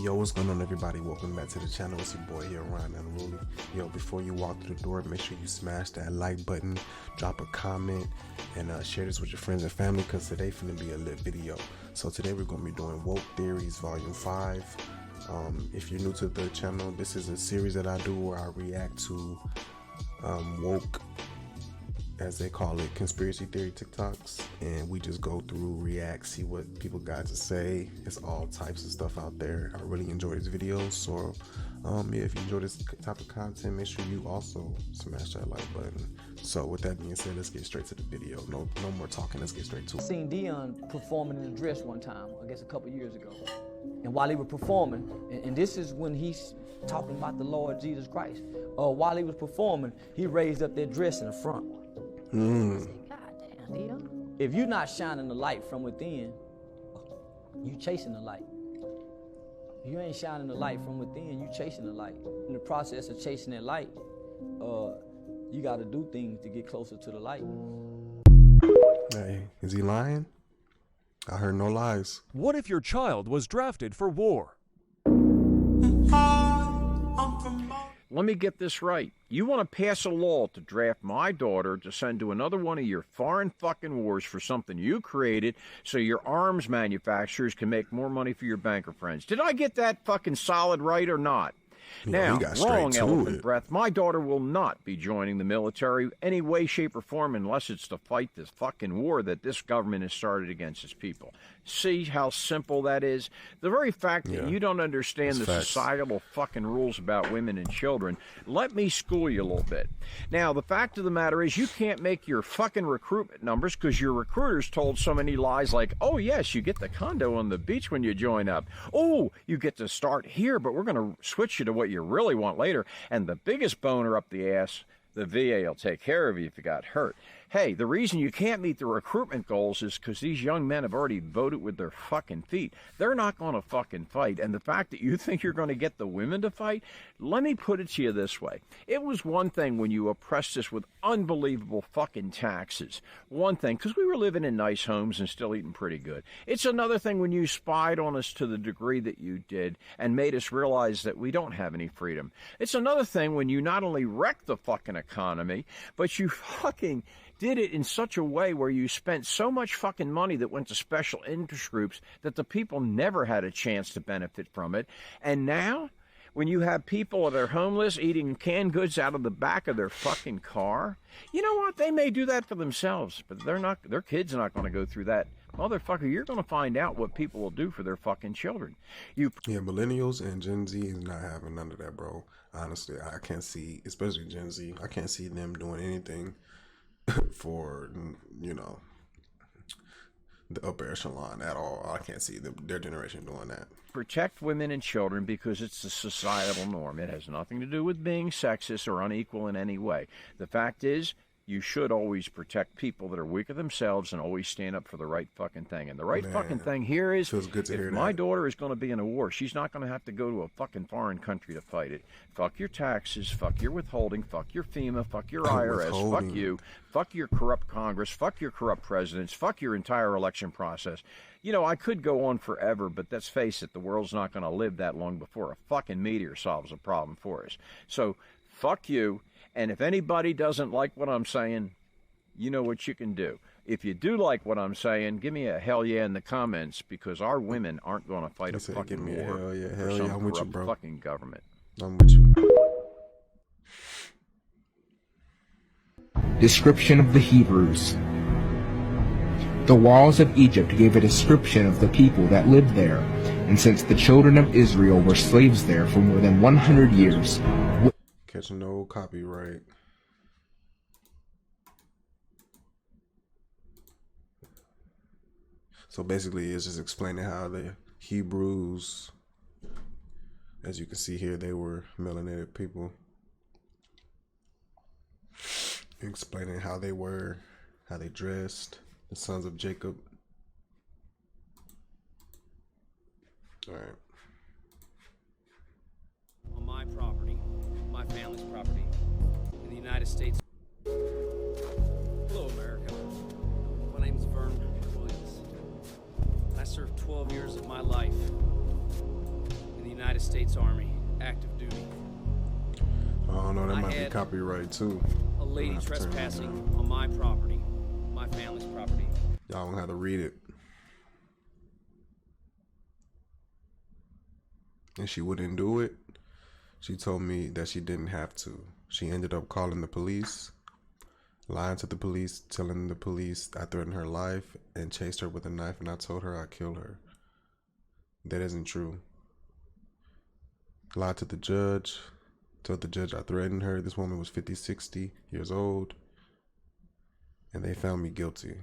Yo, what's going on, everybody? Welcome back to the channel. It's your boy here, Ryan Unruly. Yo, before you walk through the door, make sure you smash that like button, drop a comment, and share this with your friends and family, because today finna be a lit video. So today we're going to be doing Woke Theories Volume 5. If you're new to the channel, this is a series that I do where I react to woke, as they call it, conspiracy theory Tik Toks, and we just go through, react, see what people got to say. It's all types of stuff out there. I really enjoy these videos, so yeah, if you enjoy this type of content, make sure you also smash that like button. So with that being said, let's get straight to the video. No more talking, let's get straight to it. I seen Dion performing in a dress one time, I guess a couple years ago. And while he was performing, and this is when he's talking about the Lord Jesus Christ, while he was performing, he raised up that dress in the front. God damn, Dion. If you're not shining the light from within, you chasing the light. If you ain't shining the light from within, you chasing the light. In the process of chasing that light, you got to do things to get closer to the light. Hey, is he lying? I heard no lies. What if your child was drafted for war? Let me get this right. You want to pass a law to draft my daughter to send to another one of your foreign fucking wars for something you created so your arms manufacturers can make more money for your banker friends. Did I get that fucking solid right or not? Yeah, now, wrong, elephant breath. My daughter will not be joining the military any way, shape, or form unless it's to fight this fucking war that this government has started against its people. See how simple that is? The very fact that you don't understand the societal fucking rules about women and children, let me school you a little bit. Now, the fact of the matter is you can't make your fucking recruitment numbers because your recruiters told so many lies like, oh, yes, you get the condo on the beach when you join up. Oh, you get to start here, but we're going to switch you to what you really want later. And the biggest boner up the ass, the VA will take care of you if you got hurt. Hey, the reason you can't meet the recruitment goals is because these young men have already voted with their fucking feet. They're not going to fucking fight. And the fact that you think you're going to get the women to fight, let me put it to you this way. It was one thing when you oppressed us with unbelievable fucking taxes. One thing, because we were living in nice homes and still eating pretty good. It's another thing when you spied on us to the degree that you did and made us realize that we don't have any freedom. It's another thing when you not only wrecked the fucking economy, but you fucking did it in such a way where you spent so much fucking money that went to special interest groups that the people never had a chance to benefit from it. And now, when you have people that are homeless eating canned goods out of the back of their fucking car, you know what? They may do that for themselves, but their kids are not going to go through that. Motherfucker, you're going to find out what people will do for their fucking children. Yeah, millennials and Gen Z is not having none of that, bro. Honestly, I can't see, especially Gen Z, I can't see them doing anything for, you know, the upper echelon at all. I can't see their generation doing that. Protect women and children because it's the societal norm. It has nothing to do with being sexist or unequal in any way. The fact is, you should always protect people that are weaker themselves and always stand up for the right fucking thing. And the right fucking thing here is, if my daughter is going to be in a war, she's not going to have to go to a fucking foreign country to fight it. Fuck your taxes, fuck your withholding, fuck your FEMA, fuck your IRS, fuck you, fuck your corrupt Congress, fuck your corrupt presidents, fuck your entire election process. You know, I could go on forever, but let's face it, the world's not going to live that long before a fucking meteor solves a problem for us. So, fuck you. And if anybody doesn't like what I'm saying, you know what you can do. If you do like what I'm saying, give me a hell yeah in the comments, because our women aren't going to fight a fucking war for some corrupt fucking government. I'm with you. Description of the Hebrews. The walls of Egypt gave a description of the people that lived there, and since the children of Israel were slaves there for more than 100 years, catch no copyright. So basically, it's just explaining how the Hebrews, as you can see here, they were melanated people. Explaining how they were, how they dressed, the sons of Jacob. All right. On my property, my family's property, in the United States. Hello, America. My name is Vern Williams. I served 12 years of my life in the United States Army, active duty. Oh no, that I might be had copyright too. A lady have to turn that trespassing down. on my property, my family's property. Y'all don't have to read it. And she wouldn't do it. She told me that she didn't have to. She ended up calling the police, lying to the police, telling the police I threatened her life and chased her with a knife, and I told her I'd kill her. That isn't true. Lied to the judge, told the judge I threatened her. This woman was 50, 60 years old, and they found me guilty.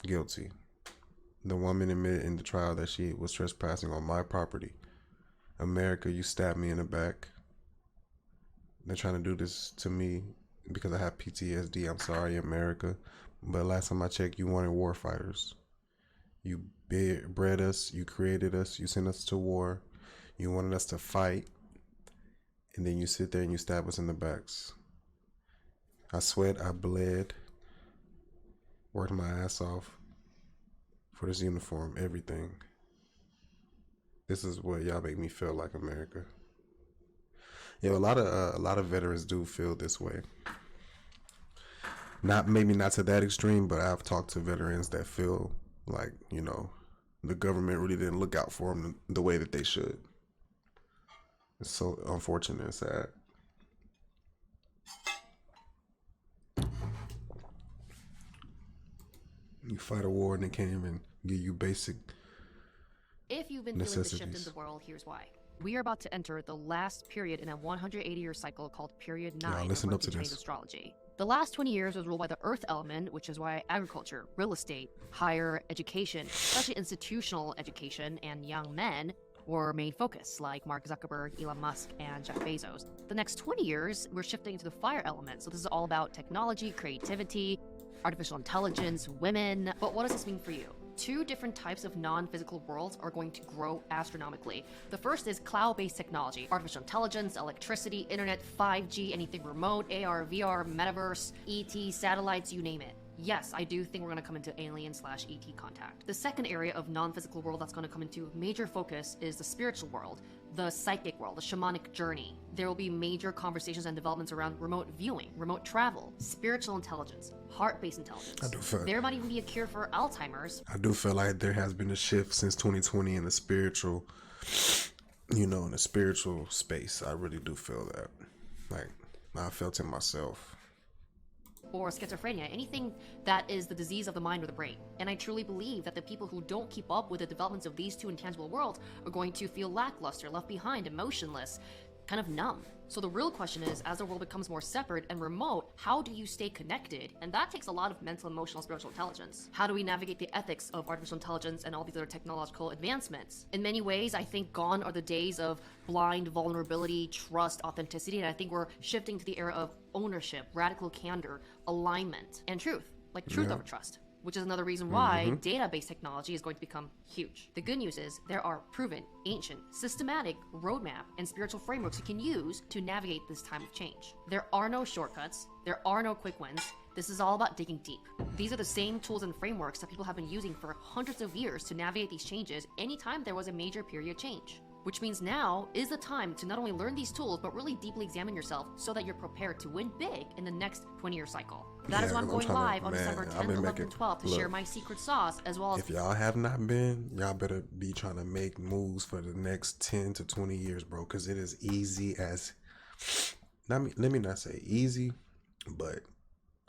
Guilty. The woman admitted in the trial that she was trespassing on my property. America, you stabbed me in the back. They're trying to do this to me because I have PTSD. I'm sorry, America. But last time I checked, you wanted war fighters. You bred us, you created us, you sent us to war. You wanted us to fight. And then you sit there and you stab us in the backs. I sweat, I bled, worked my ass off for this uniform, everything. This is what y'all make me feel like, America. Yeah, a lot of veterans do feel this way. Maybe not to that extreme, but I've talked to veterans that feel like, the government really didn't look out for them the way that they should. It's so unfortunate and sad. You fight a war and they can't even give you basic If you've been feeling the shift in necessities. the world, here's why. We are about to enter the last period in a 180-year cycle called Period 9 listen according up to Chinese this. astrology. The last 20 years was ruled by the Earth element, which is why agriculture, real estate, higher education, especially institutional education, and young men were main focus, like Mark Zuckerberg, Elon Musk, and Jeff Bezos. The next 20 years, we're shifting into the fire element. So this is all about technology, creativity, artificial intelligence, women. But what does this mean for you? Two different types of non-physical worlds are going to grow astronomically. The first is cloud-based technology, artificial intelligence, electricity, internet, 5G, anything remote, AR, VR, metaverse, ET, satellites, you name it. Yes, I do think we're going to come into alien/ET contact. The second area of non-physical world that's going to come into major focus is the spiritual world, the psychic world, the shamanic journey. There will be major conversations and developments around remote viewing, remote travel, spiritual intelligence, heart-based intelligence. I do feel There might even be a cure for Alzheimer's. I do feel like there has been a shift since 2020 in the spiritual, in the spiritual space. I really do feel that. Like, I felt it myself. Or schizophrenia, anything that is the disease of the mind or the brain. And I truly believe that the people who don't keep up with the developments of these two intangible worlds are going to feel lackluster, left behind, emotionless, kind of numb. So the real question is, as the world becomes more separate and remote, how do you stay connected? And that takes a lot of mental, emotional, spiritual intelligence. How do we navigate the ethics of artificial intelligence and all these other technological advancements? In many ways, I think gone are the days of blind vulnerability, trust, authenticity, and I think we're shifting to the era of ownership, radical candor, alignment, and truth, like truth over trust. Which is another reason why database technology is going to become huge. The good news is there are proven, ancient, systematic roadmap and spiritual frameworks you can use to navigate this time of change. There are no shortcuts. There are no quick wins. This is all about digging deep. These are the same tools and frameworks that people have been using for hundreds of years to navigate these changes anytime there was a major period change. Which means now is the time to not only learn these tools, but really deeply examine yourself so that you're prepared to win big in the next 20-year cycle. That is why I'm going live on December 10th, 11th, and 12th to share my secret sauce, as well as... If y'all have not been, y'all better be trying to make moves for the next 10 to 20 years, bro, because it is easy as... Let me not say easy, but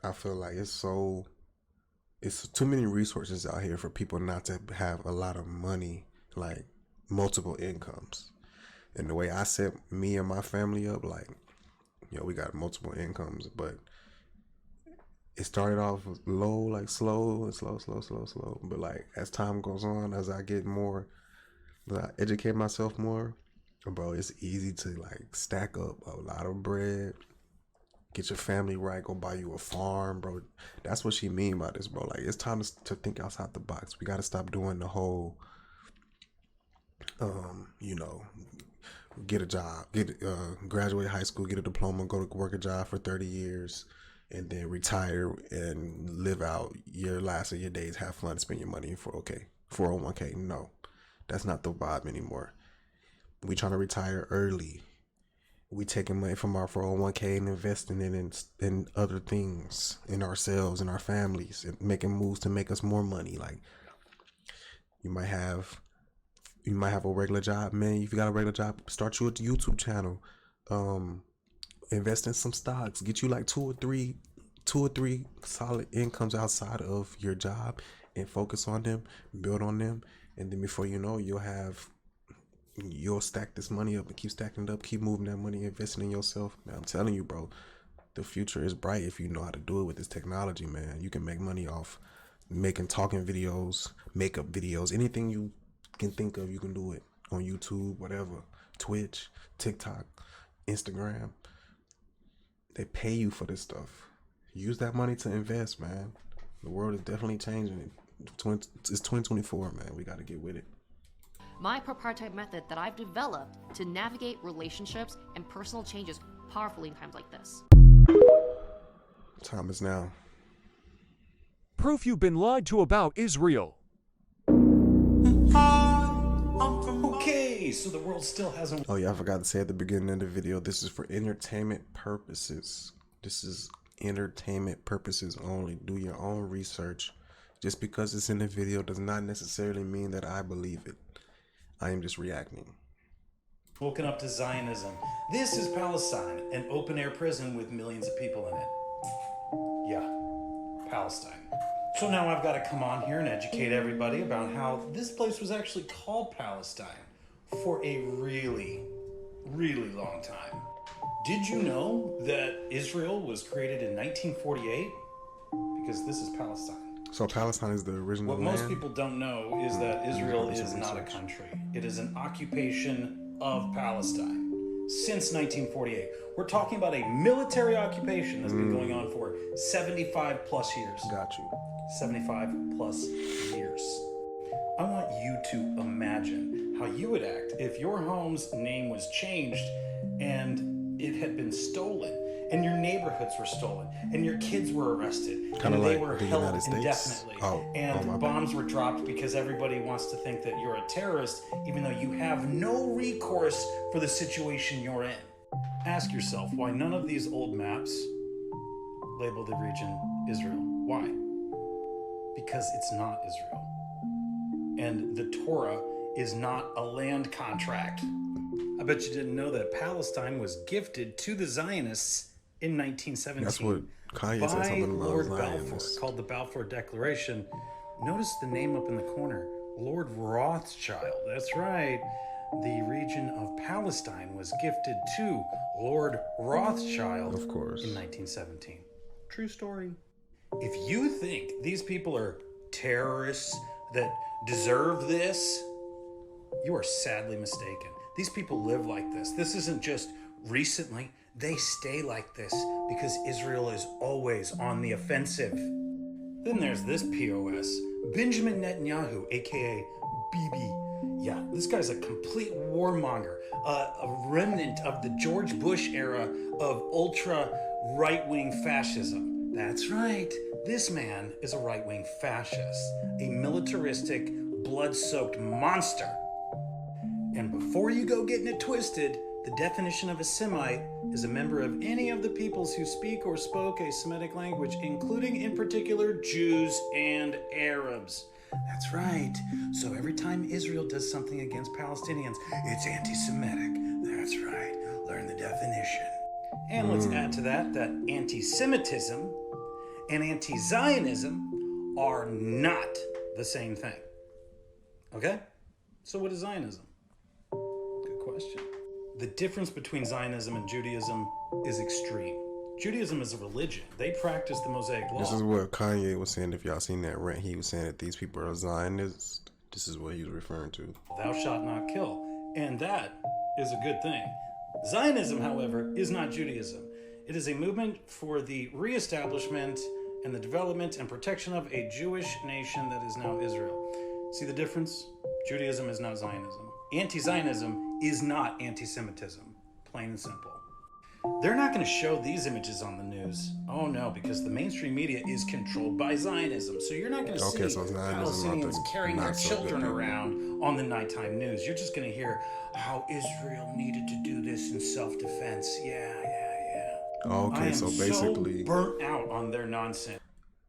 I feel like it's too many resources out here for people not to have a lot of money, like multiple incomes. And the way I set me and my family up, like, we got multiple incomes, but it started off low, like slow. But like as time goes on, as I get more, I educate myself more, bro, it's easy to like stack up a lot of bread, get your family right, go buy you a farm, bro. That's what she mean by this, bro. Like, it's time to think outside the box. We got to stop doing the whole, get a job, graduate high school, get a diploma, go to work a job for 30 years, and then retire and live out your last of your days, have fun, spend your money for 401k. No, that's not the vibe anymore. We trying to retire early. We taking money from our 401k and investing it in other things, in ourselves, in our families, and making moves to make us more money. Like you might have a regular job, man. If you got a regular job, start you a YouTube channel. Invest in some stocks. Get you like two or three solid incomes outside of your job, and focus on them, build on them, and then before you know, you'll stack this money up and keep stacking it up, keep moving that money, investing in yourself. Man, I'm telling you, bro, the future is bright if you know how to do it with this technology, man. You can make money off making talking videos, makeup videos, anything you can think of, you can do it on YouTube, whatever, Twitch, TikTok, Instagram. They pay you for this stuff. Use that money to invest, man. The world is definitely changing. It's 2024, man. We got to get with it. My proprietary method that I've developed to navigate relationships and personal changes powerfully in times like this. Time is now. Proof you've been lied to about Israel. Okay, so the world still hasn't. Oh yeah, I forgot to say at the beginning of the video, this is for entertainment purposes. This is entertainment purposes only. Do your own research. Just because it's in the video does not necessarily mean that I believe it. I am just reacting. Woken up to Zionism. This is Palestine, an open-air prison with millions of people in it. Yeah, Palestine. So now I've got to come on here and educate everybody about how this place was actually called Palestine for a really, really long time. Did you know that Israel was created in 1948? Because this is Palestine. So Palestine is the original What land? most people don't know is that Israel is not a country. It is an occupation of Palestine since 1948. We're talking about a military occupation that's been going on for 75 plus years. Got you. 75 plus years. I want you to imagine how you would act if your home's name was changed and it had been stolen, and your neighborhoods were stolen, and your kids were arrested, Kinda and they like were the held United States. indefinitely, My and bad. bombs were dropped because everybody wants to think that you're a terrorist, even though you have no recourse for the situation you're in. Ask yourself why none of these old maps label the region Israel. Why? Because it's not Israel. And the Torah is not a land contract. I bet you didn't know that Palestine was gifted to the Zionists in 1917. That's what Kanye said by something about Lord Balfour, Zionists. called the Balfour Declaration. Notice the name up in the corner, Lord Rothschild. That's right. The region of Palestine was gifted to Lord Rothschild, Of course. in 1917. True story. If you think these people are terrorists that deserve this, you are sadly mistaken. These people live like this. This isn't just recently. They stay like this because Israel is always on the offensive. Then there's this POS, Benjamin Netanyahu, aka Bibi. Yeah, this guy's a complete warmonger, a remnant of the George Bush era of ultra right-wing fascism. That's right, this man is a right-wing fascist, a militaristic, blood-soaked monster. And before you go getting it twisted, the definition of a Semite is a member of any of the peoples who speak or spoke a Semitic language, including in particular Jews and Arabs. That's right. So every time Israel does something against Palestinians, it's anti-Semitic. That's right. Learn the definition. And let's add to that anti-Semitism and anti-Zionism are not the same thing. Okay? So what is Zionism? Good question. The difference between Zionism and Judaism is extreme. Judaism is a religion. They practice the Mosaic Law. This is what Kanye was saying. If y'all seen that rant, he was saying that these people are Zionists. This is what he was referring to. Thou shalt not kill. And that is a good thing. Zionism, however, is not Judaism. It is a movement for the reestablishment and the development and protection of a Jewish nation that is now Israel. See the difference? Judaism is not Zionism. Anti-Zionism is not anti-Semitism. Plain and simple. They're not going to show these images on the news. Oh no, because the mainstream media is controlled by Zionism. So you're not going to see so Zionism, Palestinians carrying their not so children good. around on the nighttime news. You're just going to hear how Israel needed to do this in self-defense. Yeah. Okay, so basically, so burnt out on their nonsense.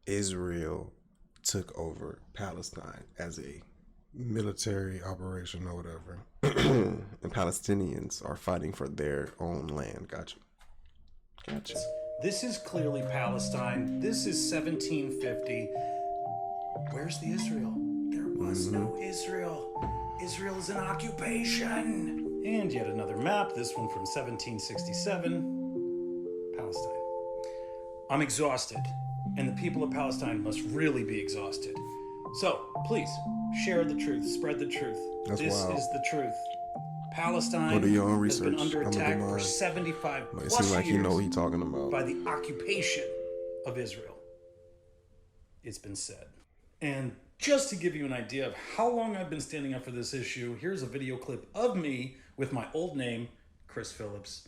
Israel took over Palestine as a military operation or whatever, and Palestinians are fighting for their own land. Gotcha. This is clearly Palestine. This is 1750. Where's the Israel? There was no Israel. Israel is an occupation. And yet another map, this one from 1767. Palestine. I'm exhausted, and the people of Palestine must really be exhausted. So, please, share the truth, spread the truth. That's this wild. is the truth. Palestine Go do your own has been research. under I'm gonna do attack for mine. 75 But it plus seems like years you know what he's talking about. by the occupation of Israel. It's been said. And just to give you an idea of how long I've been standing up for this issue, here's a video clip of me with my old name, Chris Phillips,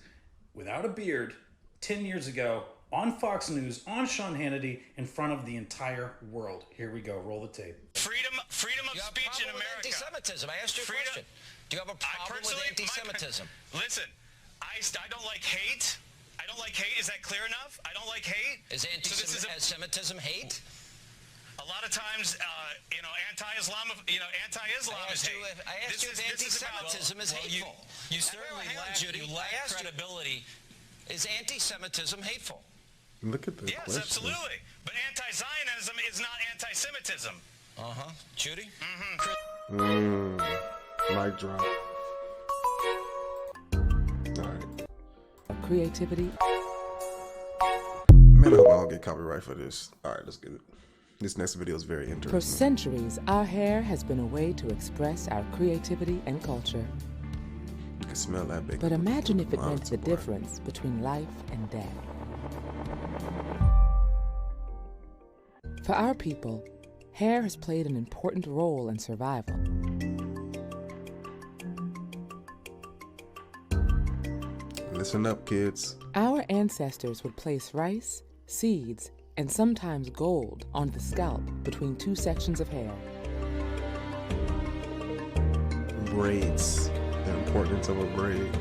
without a beard, 10 years ago, on Fox News, on Sean Hannity, in front of the entire world. Here we go. Roll the tape. Freedom of speech in America. Anti-Semitism. I asked you a question. Do you have a problem with anti-Semitism? Listen, I don't like hate. I don't like hate. Is that clear enough? I don't like hate. Is anti-Semitism hate? A lot of times, anti-Islam is hate. I asked you if anti-Semitism is hateful. You certainly lack credibility. Is anti-Semitism hateful? Look at the Yes, question. absolutely. But anti-Zionism is not anti-Semitism. Uh-huh. Judy? Mic drop. Alright. Creativity. Man, I hope I don't get copyright for this. Alright, let's get it. This next video is very interesting. For centuries, our hair has been a way to express our creativity and culture. You can smell that bacon. But imagine if it Wow, meant it's the boring. difference between life and death. For our people, hair has played an important role in survival. Listen up, kids. Our ancestors would place rice, seeds, and sometimes gold on the scalp between two sections of hair. Braids. The importance of a braid.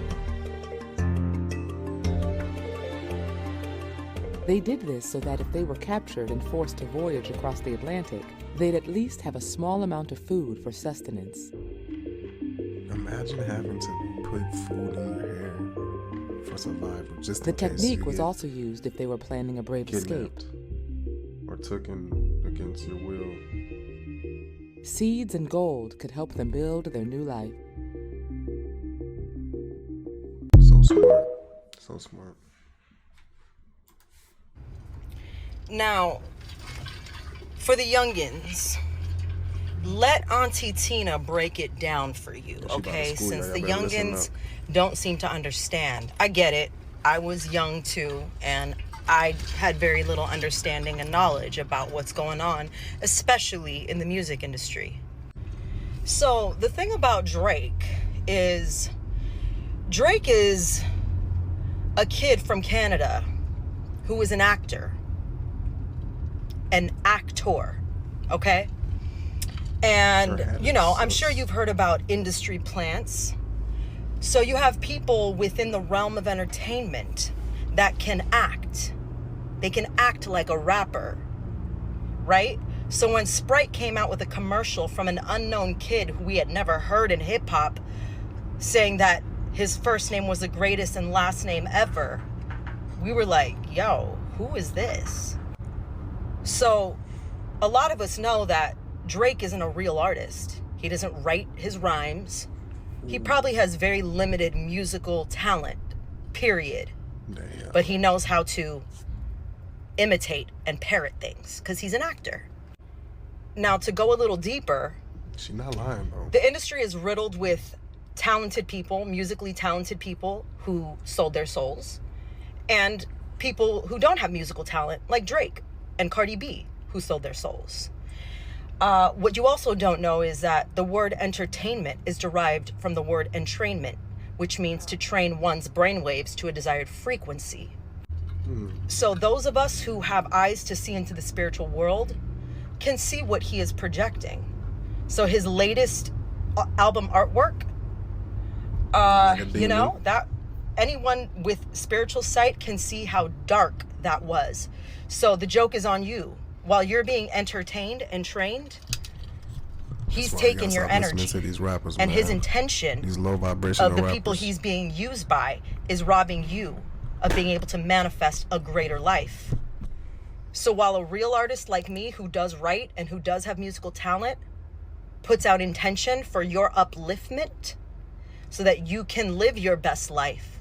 They did this so that if they were captured and forced to voyage across the Atlantic, they'd at least have a small amount of food for sustenance. Imagine having to put food in your hair for survival. Just The in case technique you was get also used if they were planning a brave escape. kidnapped or taken against your will. Seeds and gold could help them build their new life. So smart. So smart. Now, for the youngins, let Auntie Tina break it down for you, okay? Since the youngins don't seem to understand. I get it. I was young too, and I had very little understanding and knowledge about what's going on, especially in the music industry. So the thing about Drake is a kid from Canada who is an actor. An actor, okay? And, you know, I'm sure you've heard about industry plants. So you have people within the realm of entertainment that can act. They can act like a rapper, right? So when Sprite came out with a commercial from an unknown kid who we had never heard in hip-hop saying that his first name was the greatest and last name ever, we were like, yo, who is this? So a lot of us know that Drake isn't a real artist. He doesn't write his rhymes. He probably has very limited musical talent, period. Damn. But he knows how to imitate and parrot things because he's an actor. Now, to go a little deeper, She's not lying, bro. the industry is riddled with talented people, musically talented people who sold their souls, and people who don't have musical talent, like Drake and Cardi B, who sold their souls. What you also don't know is that the word entertainment is derived from the word entrainment, which means to train one's brainwaves to a desired frequency. So those of us who have eyes to see into the spiritual world can see what he is projecting. So his latest album artwork, you know, that anyone with spiritual sight can see how dark that was. So the joke is on you. While you're being entertained and trained, he's taking your energy, to these rappers, and his intention these low vibrational of the rappers. people he's being used by is robbing you of being able to manifest a greater life. So while a real artist like me who does write and who does have musical talent puts out intention for your upliftment so that you can live your best life,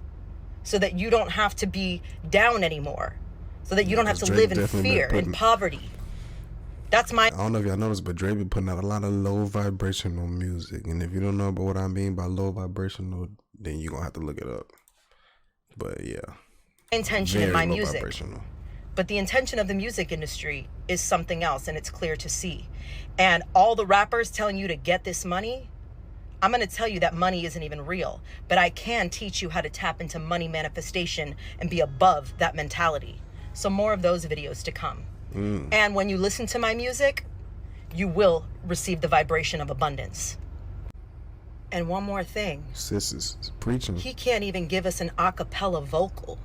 so that you don't have to be down anymore, so that you don't have to live in fear and poverty. That's my... I don't know if y'all noticed, but Dre be putting out a lot of low vibrational music. And if you don't know about what I mean by low vibrational, then you're going to have to look it up. But yeah. Intention in my music. But the intention of the music industry is something else, and it's clear to see. And all the rappers telling you to get this money, I'm going to tell you that money isn't even real. But I can teach you how to tap into money manifestation and be above that mentality. So more of those videos to come. And when you listen to my music, you will receive the vibration of abundance. And one more thing. Sis is preaching. He can't even give us an a cappella vocal.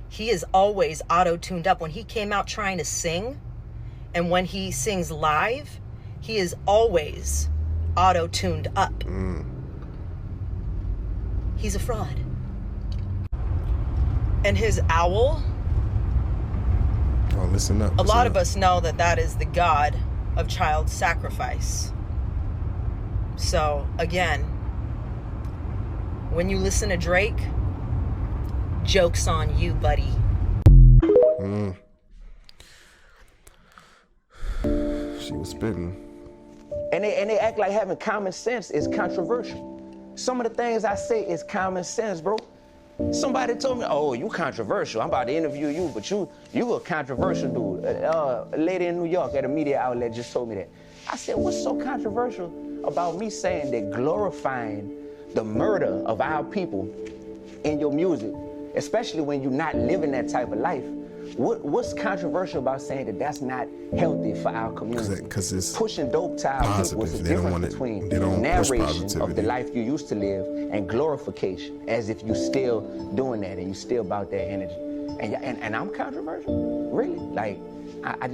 He is always auto-tuned up. When he came out trying to sing, and when he sings live, he is always auto-tuned up. He's a fraud. And his owl... Oh, listen up. A lot of us know that that is the god of child sacrifice. So, again, when you listen to Drake, joke's on you, buddy. She was spitting. And they act like having common sense is controversial. Some of the things I say is common sense, bro. Somebody told me, oh, you controversial. I'm about to interview you, but you a controversial dude. A lady in New York at a media outlet just told me that. I said, what's so controversial about me saying that glorifying the murder of our people in your music, especially when you're not living that type of life? What's controversial about saying that that's not healthy for our community? Because it's pushing dope to our people. What's the difference between narration of the life you used to live and glorification, as if you're still doing that and you're still about that energy? And I'm controversial? Really? Like, I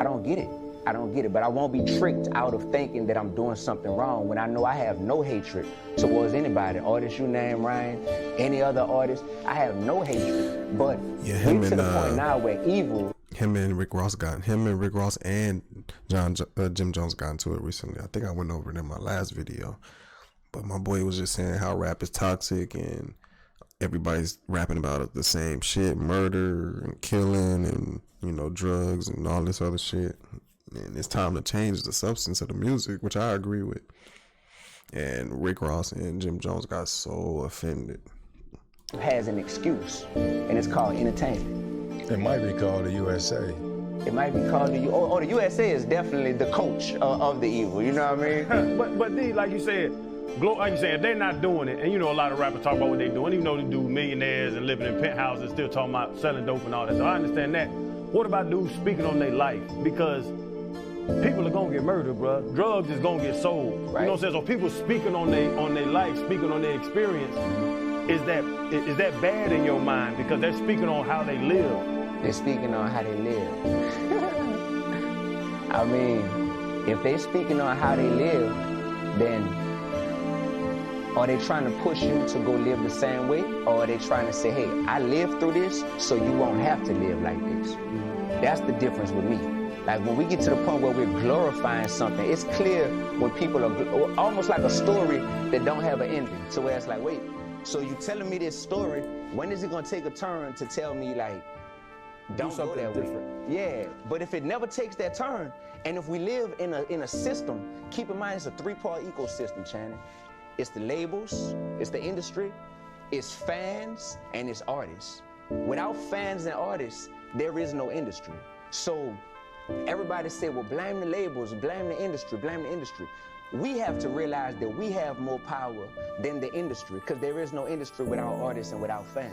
don't get it. I don't get it, but I won't be tricked out of thinking that I'm doing something wrong when I know I have no hatred towards anybody. Artist you name, Ryan, any other artist, I have no hatred. But we're to the point now where evil... Him and Rick Ross and Jim Jones got into it recently. I think I went over it in my last video. But my boy was just saying how rap is toxic and everybody's rapping about the same shit, murder and killing and, you know, drugs and all this other shit. And it's time to change the substance of the music, which I agree with. And Rick Ross and Jim Jones got so offended. Has an excuse, and it's called entertainment. It might be called the USA. It might be called the the USA is definitely the coach of the evil. You know what I mean? but D, like you said, if they're not doing it, and you know a lot of rappers talk about what they're doing, even though they do millionaires and living in penthouses, still talking about selling dope and all that. So I understand that. What about dudes speaking on their life? Because people are gonna get murdered, bro. Drugs is gonna get sold. Right. You know what I'm saying? So people speaking on their life, speaking on their experience, is that bad in your mind? Because they're speaking on how they live. They're speaking on how they live. I mean, if they're speaking on how they live, then are they trying to push you to go live the same way? Or are they trying to say, hey, I lived through this, so you won't have to live like this? That's the difference with me. Like when we get to the point where we're glorifying something, it's clear when people are almost like a story that don't have an ending. So where it's like, wait, so you telling me this story, when is it gonna take a turn to tell me like, don't go that way? Yeah, but if it never takes that turn, and if we live in a system, keep in mind it's a three-part ecosystem, Channing. It's the labels, it's the industry, it's fans, and it's artists. Without fans and artists, there is no industry. So everybody say, well, blame the labels, blame the industry, blame the industry. we have to realize that we have more power than the industry, because there is no industry without artists and without fans.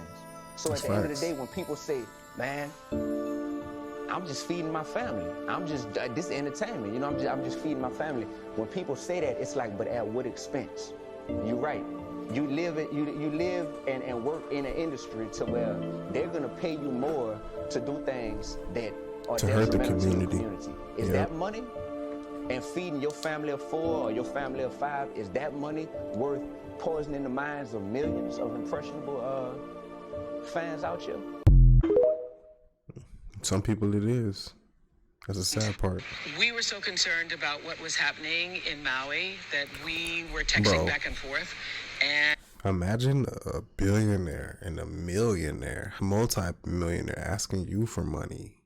So That's at the end of facts. the day, when people say, man, I'm just feeding my family. I'm just, this is entertainment, you know, I'm just feeding my family. When people say that, it's like, but at what expense? You're right. You live and work in an industry to where they're gonna pay you more to do things that are To hurt the detrimental to the community. community. Is Yep. that money? And feeding your family of 4 or your family of 5, is that money worth poisoning the minds of millions of impressionable fans out here? Some people it is. That's a sad part. We were so concerned about what was happening in Maui that we were texting Bro. back and forth. And Imagine a billionaire and a millionaire, multi-millionaire asking you for money.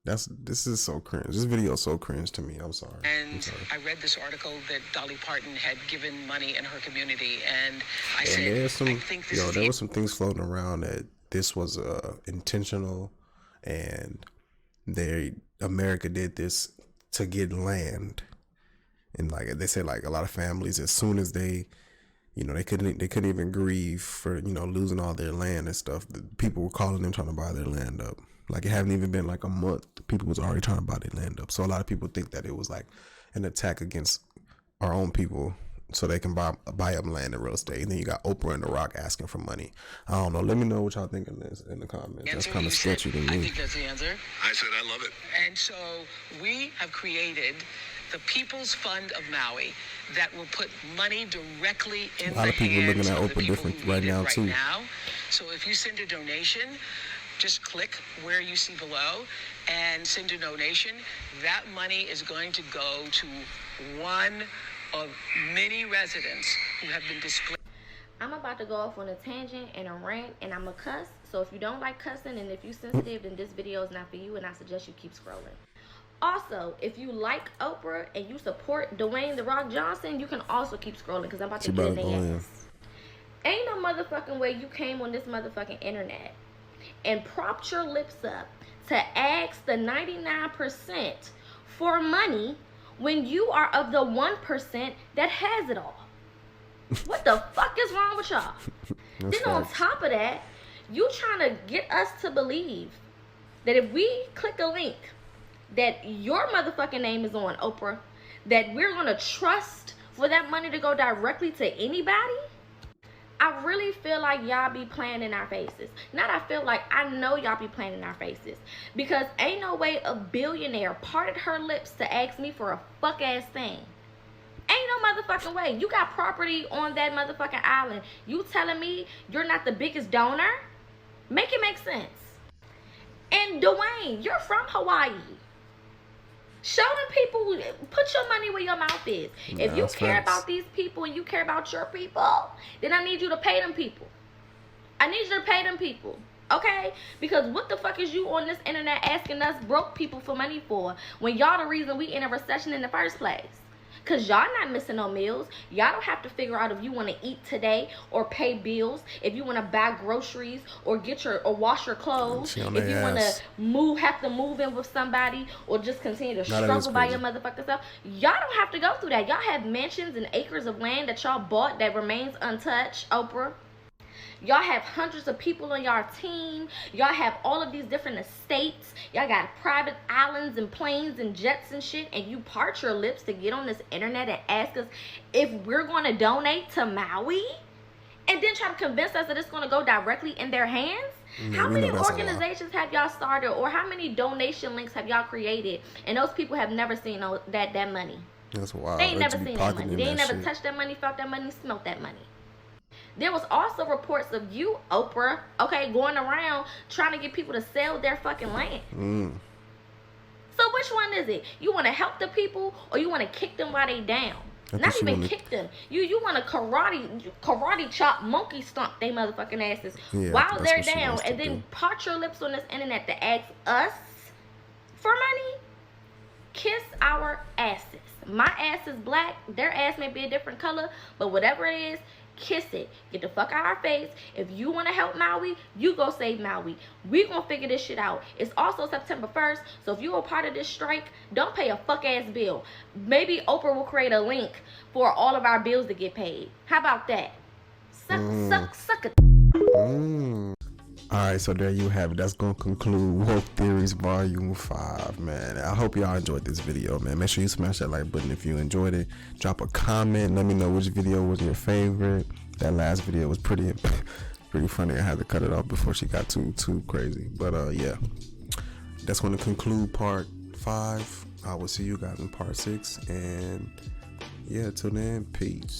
This is so cringe. This video is so cringe to me. I'm sorry. I read this article that Dolly Parton had given money in her community, and I And said, there's some, I think this is there was some things floating around that this was intentional, and America did this to get land, and like they said, like a lot of families, as soon as they, you know, they couldn't even grieve for, you know, losing all their land and stuff. The people were calling them trying to buy their land up. Like it hadn't even been like a month, people was already trying to buy their land up. So a lot of people think that it was like an attack against our own people, so they can buy up land and real estate. And then you got Oprah and The Rock asking for money. I don't know. Let me know what y'all think of this in the comments. That's answer, kind you of said, sketchy to I me. think that's the answer. I said I love it. And so we have created the People's Fund of Maui that will put money directly in A lot the of people hands looking at of the Oprah people different who right need it now, right too. now. So if you send a donation, just click where you see below and send a donation. That money is going to go to one of many residents who have been displaced. I'm about to go off on a tangent and a rant, and I'm a cuss. So if you don't like cussing and if you're sensitive, then this video is not for you, and I suggest you keep scrolling. Also, if you like Oprah and you support Dwayne The Rock Johnson, you can also keep scrolling, because I'm about to She get in about to their go in. ass. Ain't no motherfucking way you came on this motherfucking internet and propped your lips up to ask the 99% for money when you are of the 1% that has it all. What the fuck is wrong with y'all? That's Then on facts. top of that, you trying to get us to believe that if we click a link that your motherfucking name is on, Oprah, that we're gonna trust for that money to go directly to anybody? I really feel like y'all be playing in our faces. Not I feel like, I know y'all be playing in our faces. Because ain't no way a billionaire parted her lips to ask me for a fuck ass thing. Ain't no motherfucking way. You got property on that motherfucking island. You telling me you're not the biggest donor? Make it make sense. And Dwayne, you're from Hawaii. Show them people, put your money where your mouth is. If you that's care facts. about these people and you care about your people, then I need you to pay them people. I need you to pay them people. Okay? Because what the fuck is you on this internet asking us broke people for money for when y'all the reason we in a recession in the first place? Because y'all not missing no meals. Y'all don't have to figure out if you want to eat today or pay bills, if you want to buy groceries or wash your clothes, She on if their you want ass. to have to move in with somebody or just continue to Now that is struggle by your crazy. motherfucking self. Y'all don't have to go through that. Y'all have mansions and acres of land that y'all bought that remains untouched, Oprah. Y'all have hundreds of people on y'all team. Y'all have all of these different estates. Y'all got private islands and planes and jets and shit. And you part your lips to get on this internet and ask us if we're going to donate to Maui? And then try to convince us that it's going to go directly in their hands? Yeah, How we many know that's a lie. organizations have y'all started, or how many donation links have y'all created? And those people have never seen that money. That's wild. They ain't They never just be seen that money. pocketing They ain't that never shit. touched that money, felt that money, smelt that money. There was also reports of you, Oprah, okay, going around trying to get people to sell their fucking land. So which one is it? You want to help the people, or you want to kick them while they down? I Not think she even wanna- kick them. You want to karate chop, monkey stomp they motherfucking asses Yeah, while that's they're what she down, wants to and then do. part your lips on this internet to ask us for money. Kiss our asses. My ass is black. Their ass may be a different color, but whatever it is, kiss it. Get the fuck out of our face. If you want to help Maui, you go save Maui. We gonna figure this shit out. It's also September 1st, so if you're a part of this strike, don't pay a fuck ass bill. Maybe Oprah will create a link for all of our bills to get paid. How about that? Suck it. All right, so there you have it. That's gonna conclude Woke Theories Volume 5, man. I hope y'all enjoyed this video, man. Make sure you smash that like button if you enjoyed it. Drop a comment. Let me know which video was your favorite. That last video was pretty funny. I had to cut it off before she got too crazy. But yeah, that's gonna conclude part 5. I will see you guys in part 6, and yeah, till then, peace.